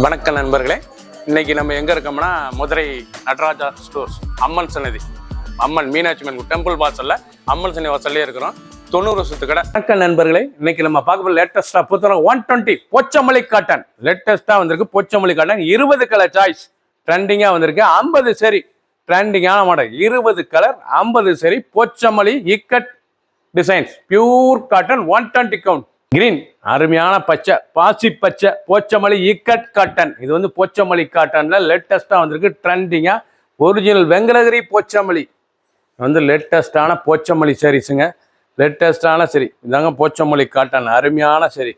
வணக்கம் நண்பர்களே, இன்னைக்கு நம்ம எங்க இருக்கோம்னா மதுரை நடராஜா ஸ்டோர்ஸ் அம்மன் சன்னதி, அம்மன் மீனாட்சி அம்மன் டெம்பிள் வாசல்ல அம்மன் சன்னதி வாசல்லே இருக்கிறோம். 90 வருஷத்து கடை. வணக்கம் நண்பர்களே, இன்னைக்கு நம்ம பார்க்க போற லேட்டஸ்டா புத்தகம் 120 போச்சமல்லி காட்டன் லேட்டஸ்டா வந்திருக்கு. போச்சமல்லி காட்டன் 20 கலர் சாய்ஸ் ட்ரெண்டிங்கா வந்திருக்கு. 50 சரி ட்ரெண்டிங்கான மாடல் 20 கலர் 50 சரி Pochampally ikat designs pure cotton 120 count. Green அருமையான பச்சை பாசி பச்சை போச்சமல்லி இக்கட் காட்டன். இது வந்து போச்சமல்லி காட்டன்ல லேட்டஸ்டா வந்திருக்கு. ட்ரெண்டிங்கா ஒரிஜினல் வெங்கடகிரி போச்சமல்லி வந்து லேட்டஸ்டான போச்சமல்லி சாரீஸுங்க. லேட்டஸ்டான சரி இதாங்க போச்சமல்லி காட்டன். அருமையான சரி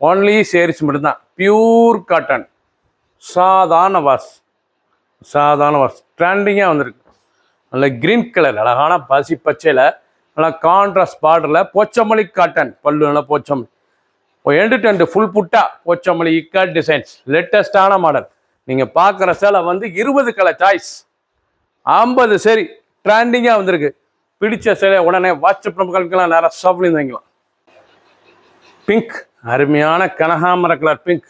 ஒன்லி சாரீஸ் மட்டும்தான். பியூர் காட்டன் சாதாரண வாஷ் ட்ரெண்டிங்காக வந்திருக்கு. நல்ல கிரீன் கலர் அழகான பாசி பச்சையில் நல்லா கான்ட்ராஸ்ட் பார்டரில் போச்சமல்லி காட்டன். பல்லு நல்லா போச்சமல்லி எண்டு ஃபுல் புட்டா போச்சமல்லி இக்கட் டிசைன்ஸ் லேட்டஸ்டான மாடல். நீங்கள் பார்க்குற சேலை வந்து 20 கலர் சாய்ஸ் 50 சரி ட்ரெண்டிங்காக வந்திருக்கு. பிடிச்ச சேலை உடனே வாட்ஸ்அப் நம்பர்களுக்கெல்லாம் நேரம் ஷாப்லேருந்து வாங்கிக்கலாம். பிங்க் அருமையான கனகாமர கலர் பிங்க்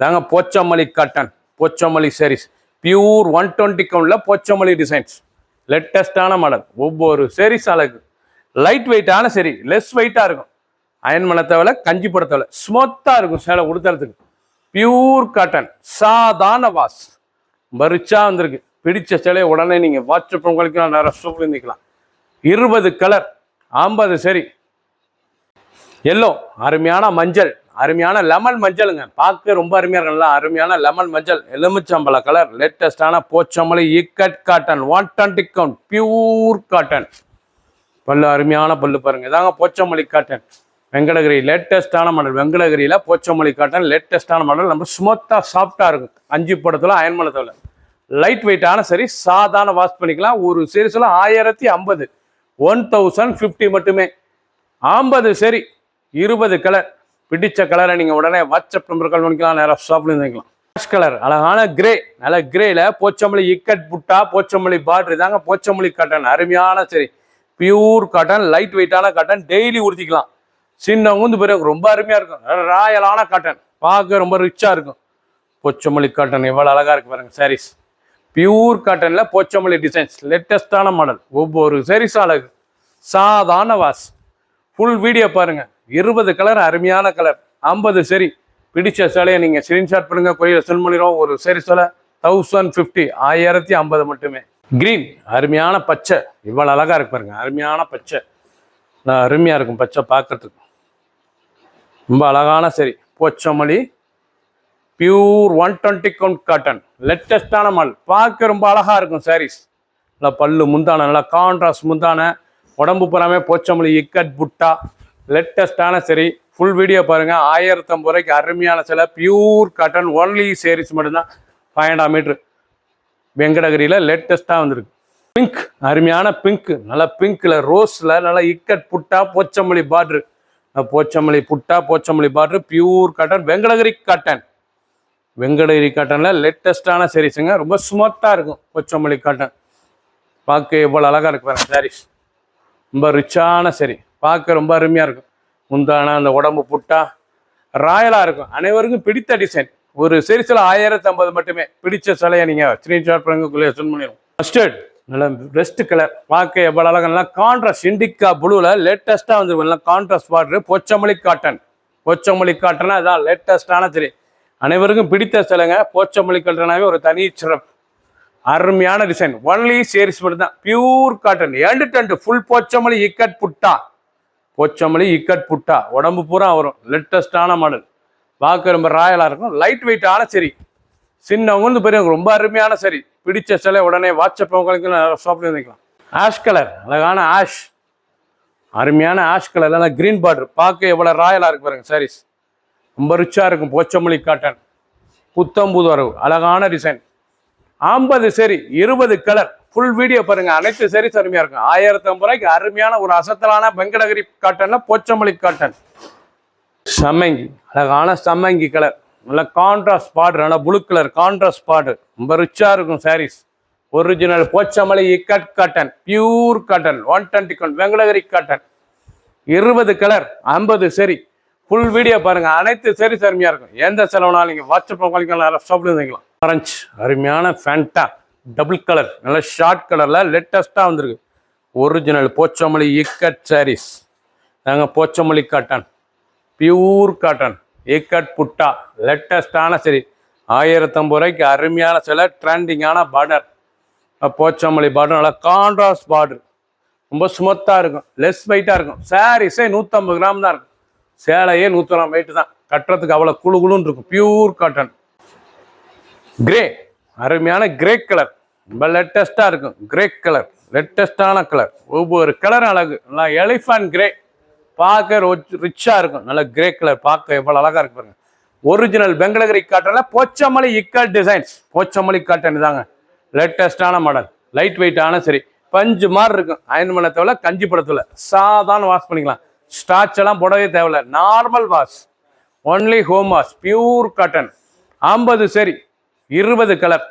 தாங்க Pochampally cotton Pochampally sarees pure 120 கவுண்டில் போச்சமல்லி டிசைன்ஸ் லேட்டஸ்டான மாடல். ஒவ்வொரு சாரீஸ் அழகு லைட் வெயிட்டான சரி லெஸ் வெயிட்டாக இருக்கும். அயன் பண்ண தேவையில்ல, கஞ்சி போட தேவையில்ல, ஸ்மூத்தாக இருக்கும் சேலை உடுத்துறதுக்கு. பியூர் காட்டன் சாதாரண வாஷ் பரிச்சா வந்திருக்கு. பிடிச்ச சேலையை உடனே நீங்கள் வாட்ஸ்அப் உங்களுக்கு நிறைய சூப்பர் இருந்துக்கலாம். 20 கலர் 50 சரி. எல்லோ அருமையான மஞ்சள் அருமையான லெமன் மஞ்சளுங்க. பார்க்க ரொம்ப அருமையாக இருக்குல்ல. அருமையான லெமன் மஞ்சள் எலுமிச்சம்பழ கலர் லேட்டஸ்டான Pochampally ikat cotton 120 count pure cotton. பல்லு அருமையான பல்லு பாருங்க. இதாங்க போச்சமல்லி காட்டன் வெங்கடகிரி லேட்டஸ்டான மாடல். வெங்கடகிரியில் போச்சமல்லி காட்டன் லேட்டஸ்டான மாடல். நம்ம ஸ்மூத்தாக சாஃப்டாக இருக்கும். அஞ்சு படத்தில் அயன் பண்ண தேவையில்ல. லைட் வெயிட்டான சரி சாதாரண வாஷ் பண்ணிக்கலாம். ஒரு சீரீஸில் 1050 1050 மட்டுமே. 50 சரி 20 கலர். பிடிச்ச கலரை நீங்கள் உடனே வாட்ஸ்அப் நம்பர் கால் பண்ணிக்கலாம். நேராக ஷாப்லேருந்து வாங்கிக்கலாம். ஆஷ் கலர் அழகான கிரே நல்ல கிரேல போச்சமல்லி இக்கட் புட்டா போச்சமல்லி பார்டர் தாங்க போச்சமல்லி காட்டன். அருமையான சரி பியூர் காட்டன் லைட் வெயிட்டான காட்டன். டெய்லி உடுத்திக்கலாம். சின்னவங்க வந்து பிறகு ரொம்ப அருமையாக இருக்கும். ராயலான காட்டன் பார்க்க ரொம்ப ரிச்சாக இருக்கும். போச்சமல்லி காட்டன் எவ்வளோ அழகாக இருக்கு பாருங்க. சாரீஸ் பியூர் காட்டனில் போச்சமல்லி டிசைன்ஸ் லேட்டஸ்டான மாடல். ஒவ்வொரு சாரீஸும் அழகு சாதாரண வாஷ். ஃபுல் வீடியோ பாருங்க. 20 கலர் அருமையான கலர் 50 சரி. பிடிச்ச சேலையை நீங்கள் ஸ்க்ரீன்ஷாட் பண்ணுங்க, கொரியர் சென்ட் பண்ணிடுவோம். ஒரு சரி சேலை 1050 1050 மட்டுமே. கிரீன் அருமையான பச்சை இவ்வளோ அழகாக இருக்கு பாருங்க. அருமையான பச்சை அருமையாக இருக்கும். பச்சை பார்க்கறதுக்கு ரொம்ப அழகான sari Pochampally pure 120 count cotton லேட்டஸ்டான மாடல். பார்க்க ரொம்ப அழகாக இருக்கும் சாரீஸ். நல்லா பல்லு முந்தான நல்லா கான்ட்ராஸ்ட் முந்தான. உடம்பு பூராமே போச்சமல்லி இக்கட் புட்டா லேட்டஸ்டான சரி. ஃபுல் வீடியோ பாருங்கள். 1050 ரூபாய்க்கு அருமையான சில பியூர் காட்டன் ஒன்லி சாரீஸ் மட்டும்தான். 500 மீட்ரு வெங்கடகிரியில் லேட்டஸ்ட்டாக வந்திருக்கு. பிங்க் அருமையான பிங்க் நல்லா பிங்க்ல ரோஸில் நல்லா இக்கட் புட்டா போச்சமல்லி பார்டரு. போச்சமல்லி புட்டா Pochampally border pure cotton Venkatagiri cotton. Venkatagiri காட்டனில் லேட்டஸ்டான சாரீஸுங்க. ரொம்ப ஸ்மூத்தாக இருக்கும் போச்சமல்லி காட்டன். பார்க்க எவ்வளோ அழகாக இருக்கு பாருங்க. சாரீஸ் ரொம்ப ரிச்சான சரி பார்க்க ரொம்ப அருமையாக இருக்கும். முந்தான அந்த உடம்பு புட்டா ராயலாக இருக்கும். அனைவருக்கும் பிடித்த டிசைன். ஒரு சீரீஸில் 1050 மட்டுமே. பிடிச்ச சிலையை நீங்கள் ஸ்க்ரீன்ஷாட் பண்ணுங்க, சென்ட் பண்ணிடுவோம். மஸ்டர்ட் நல்ல ரெஸ்ட் கலர் பார்க்க எவ்வளோ அழகாக நல்லா கான்ட்ராஸ்ட் இண்டிகா ப்ளூவில் லேட்டஸ்ட்டாக வந்துருக்கும். நல்லா contrast border Pochampally cotton. Pochampally காட்டனா அதான் லேட்டஸ்டான சரி. அனைவருக்கும் பிடித்த சிலைங்க. போச்சமல்லி காட்டனாவே ஒரு தனி சிறப்பு. அருமையான டிசைன் ஒன்லி சாரீஸ் மட்டும் தான். Pure cotton end full Pochampally ikat புட்டா போச்சமல்லி இக்கட் புட்டா. உடம்பு பூரா வரும். லேட்டஸ்டான மாடல். பார்க்க ரொம்ப ராயலாக இருக்கும். லைட் வெயிட்டான சரி. சின்னவங்க வந்து பெரியவங்க ரொம்ப அருமையான சரி. பிடிச்ச சிலை உடனே வாட்ஸ்அப் உங்களுக்கு ஷாப்ல இருந்துக்கலாம். ஆஷ் கலர் அழகான ஆஷ் அருமையான ஆஷ் கலர் நல்லா கிரீன் பார்டர். பார்க்க எவ்வளோ ராயலாக இருக்கு பாருங்க. சாரீஸ் ரொம்ப ரிச்சாக இருக்கும். போச்சமல்லி காட்டன் புத்தம்புது வரவு அழகான டிசைன். 50 சரி 20 கலர். ஃபுல் வீடியோ பாருங்க. அனைத்து சாரீஸ் அருமையாக இருக்கும். 1050 ரூபாய்க்கு அருமையான ஒரு அசத்தலான வெங்கடகிரி காட்டன்ல போச்சமல்லி காட்டன். சம்மங்கி அழகான சம்மங்கி கலர் நல்ல கான்ட்ராஸ்ட் பார்டர். நல்லா ப்ளூ கலர் கான்ட்ராஸ்ட் பார்டர். ரொம்ப ரிச்சாக இருக்கும் sarees. Original Pochampally ikat cotton pure cotton 120 count Venkatagiri cotton. 20 colour 50 சரி ஃபுல் வீடியோ பாருங்க. அனைத்து சரி அருமையா இருக்கும். எந்த செலவுனாலும் நீங்க வாட்ஸ்அப் இருந்துக்கலாம். ஆரஞ்சு அருமையான ஃபேண்டா டபுள் கலர், நல்ல ஷார்ட் கலர்ல லேட்டஸ்டா வந்திருக்கு. ஒரிஜினல் போச்சமல்லி இக்கட் சாரீஸ் நாங்க Pochampally cotton, pure cotton, ikat புட்டா, லேட்டஸ்டான சரி. 1050 ரூபாய்க்கு அருமையான சில ட்ரெண்டிங்கான பார்டர், போச்சமல்லி பார்டர், நல்லா கான்ட்ராஸ்ட் பார்டர், ரொம்ப ஸ்மூத்தாக இருக்கும், லெஸ் வெயிட்டாக இருக்கும். சாரீஸே 150 கிராம் தான் இருக்கும். சேலையே 100 வெயிட் தான். கட்டுறதுக்கு அவ்வளோ குழு குழுன்னு இருக்கும். Pure cotton. கிரே அருமையான கிரே கலர், ரொம்ப லேட்டஸ்டாக இருக்கும். கிரே கலர் லேட்டஸ்டான கலர், ஒவ்வொரு கலரும் அழகு. நல்லா எலிஃபண்ட் கிரே, பார்க்க ரிச்சாக இருக்கும். நல்லா கிரே கலர் பார்க்க எவ்வளோ அழகாக இருக்கு பாருங்க. ஒரிஜினல் பெங்களகிரி காட்டன்ல Pochampally ikat designs, Pochampally cotton இதாங்க. லேட்டஸ்டான மாடல், லைட் வெயிட்டான சரி. பஞ்சு மாதிரி இருக்கும். அயன் பண்ண தேவையில்ல, கஞ்சி பட தேவையில்ல, சாதாரண வாஷ் பண்ணிக்கலாம். ஸ்டார்ச் எல்லாம் போடவே தேவையில்ல, normal wash, only home wash. Pure cotton. 50 சரி, 20 கலர்.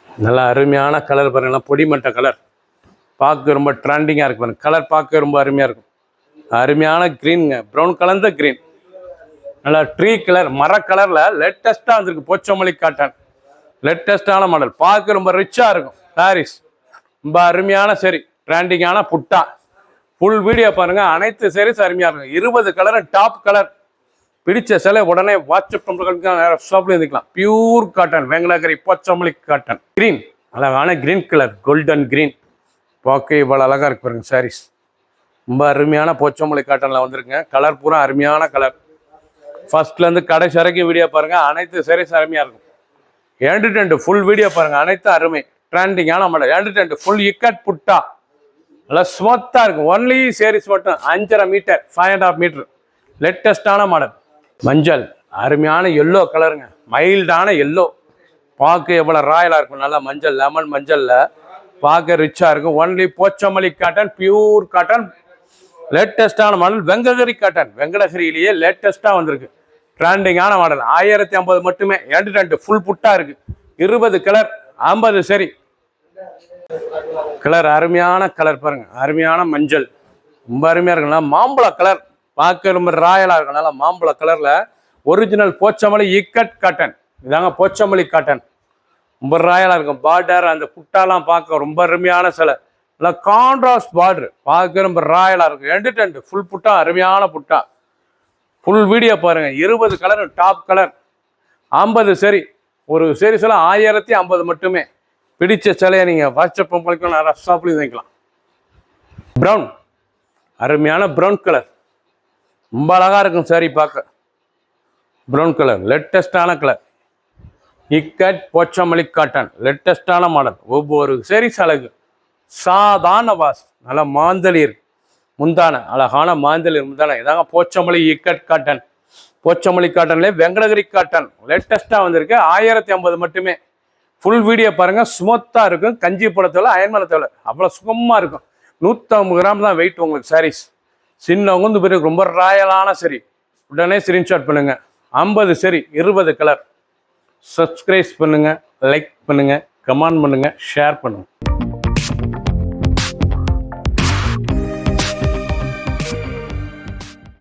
நல்லா அருமையான கலர் பாருங்க. பொடிமட்ட கலர், பார்க்க ரொம்ப ட்ரெண்டிங்காக இருக்கு பாருங்க. கலர் பார்க்க ரொம்ப அருமையாக இருக்கும். அருமையான க்ரீனுங்க, ப்ரௌன் கலர்ந்த க்ரீன். நல்லா ட்ரீ கலர், மர கலர்ல லேட்டஸ்டாக வந்திருக்கு. போச்சமல்லி காட்டன் லேட்டஸ்டான மாடல், பார்க்க ரொம்ப ரிச்சாக இருக்கும். சாரீஸ் ரொம்ப அருமையான சரி, ட்ரெண்டிங்கான புட்டா. ஃபுல் வீடியோ பாருங்க. அனைத்து சாரீஸ் அருமையாக இருக்கும். 20 கலர் டாப் கலர். பிடிச்ச சிலை உடனே வாட்ஸ்அப் ஷாப்ல இருந்துக்கலாம். Pure cotton, Venkatagiri Pochampally cotton. Green அழகான கிரீன் கலர், கோல்டன் கிரீன், பார்க்க இவ்வளோ அழகாக இருக்கு பாருங்க. சாரீஸ் ரொம்ப அருமையான போச்சமல்லி காட்டனில் வந்துருங்க. கலர் பூரா அருமையான கலர். ஃபர்ஸ்ட்லேருந்து கடைசி வரைக்கும் வீடியோ பாருங்க. அனைத்து சாரீஸ் அருமையாக இருக்கும். எண்டு ஃபுல் வீடியோ பாருங்க. அனைத்து அருமை, ட்ரெண்டிங்கான மாடல். எண்டு ஃபுல் இக்கட் புட்டா, நல்லா ஸ்மூத்தாக இருக்கும். ஒன்லி சாரீஸ் மட்டும் 5.5 மீட்டர், 5.5 மீட்டர். லேட்டஸ்டான மாடல். மஞ்சள் அருமையான எல்லோ கலருங்க, மைல்டான எல்லோ, பார்க்க எவ்வளோ ராயலாக இருக்கும். நல்லா மஞ்சள், லெமன் மஞ்சளில் பார்க்க ரிச்சாக இருக்கும். Only Pochampally cotton, pure cotton, லேட்டஸ்டான மாடல். வெங்கடகிரி காட்டன், வெங்கடகிரியிலேயே லேட்டஸ்டாக வந்திருக்கு. ட்ரெண்டிங்கான மாடல். 1050 மட்டுமே. எண்டு ஃபுல் புட்டா இருக்கு. 20 கலர், 50 சரி. கலர் அருமையான கலர் பாருங்க. அருமையான மஞ்சள், ரொம்ப அருமையாக இருக்குங்களா. மாம்பழ கலர் பார்க்க ரொம்ப ராயலாக இருக்கும். நல்லா மாம்பழ கலர்ல ஒரிஜினல் போச்சமல்லி இக்கட் காட்டன் இதாங்க. போச்சமல்லி காட்டன் ரொம்ப ராயலாக இருக்கும். பார்டர் அந்த புட்டாலாம் பார்க்க ரொம்ப அருமையான சிலை. நல்லா கான்ட்ராஸ்ட் பார்டர், பார்க்க ரொம்ப ராயலாக இருக்கும். எண்டு ஃபுல் புட்டா, அருமையான புட்டா. ஃபுல் வீடியோ பாருங்க. 20 கலர் டாப் கலர், 50 சரி. ஒரு சரி சில 1050 மட்டுமே. பிடிச்ச சிலையை நீங்கள் வாட்ஸ்அப் பண்ணிக்கலாம், ஷாப்லையும் வாங்கிக்கலாம். ப்ரௌன் அருமையான ப்ரௌன் கலர், ரொம்ப அழகாக இருக்கும் சாரி பார்க்க. ப்ரௌன் கலர் லேட்டஸ்டான கலர். இக்கட் போச்சமல்லி காட்டன் லேட்டஸ்டான மாடல். ஒவ்வொரு சாரீஸ் அழகு. சாதாரண வாஸ், நல்லா மாந்தளிர் முந்தான, அழகான மாந்தளிர் முந்தான இதாங்க. போச்சமல்லி இக்கட் காட்டன், போச்சமல்லி காட்டன்ல வெங்கடகிரி காட்டன் லேட்டஸ்டாக வந்திருக்கு. 1050 மட்டுமே. ஃபுல் வீடியோ பாருங்க. ஸ்மூத்தாக இருக்கும். கஞ்சி படத்தோட அயன் பண்ணத்தோட அவ்வளோ சுகமாக இருக்கும். 150 கிராம் தான் வெயிட் உங்களுக்கு சாரீஸ். சின்னவங்க வந்து பிறகு ரொம்ப ராயலான சரி. உடனே ஸ்கிரீன்ஷாட் பண்ணுங்க. 50 சரி, 20 கலர். சப்ஸ்கிரைப் பண்ணுங்க, லைக் பண்ணுங்க, கமெண்ட் பண்ணுங்க, ஷேர் பண்ணுங்க.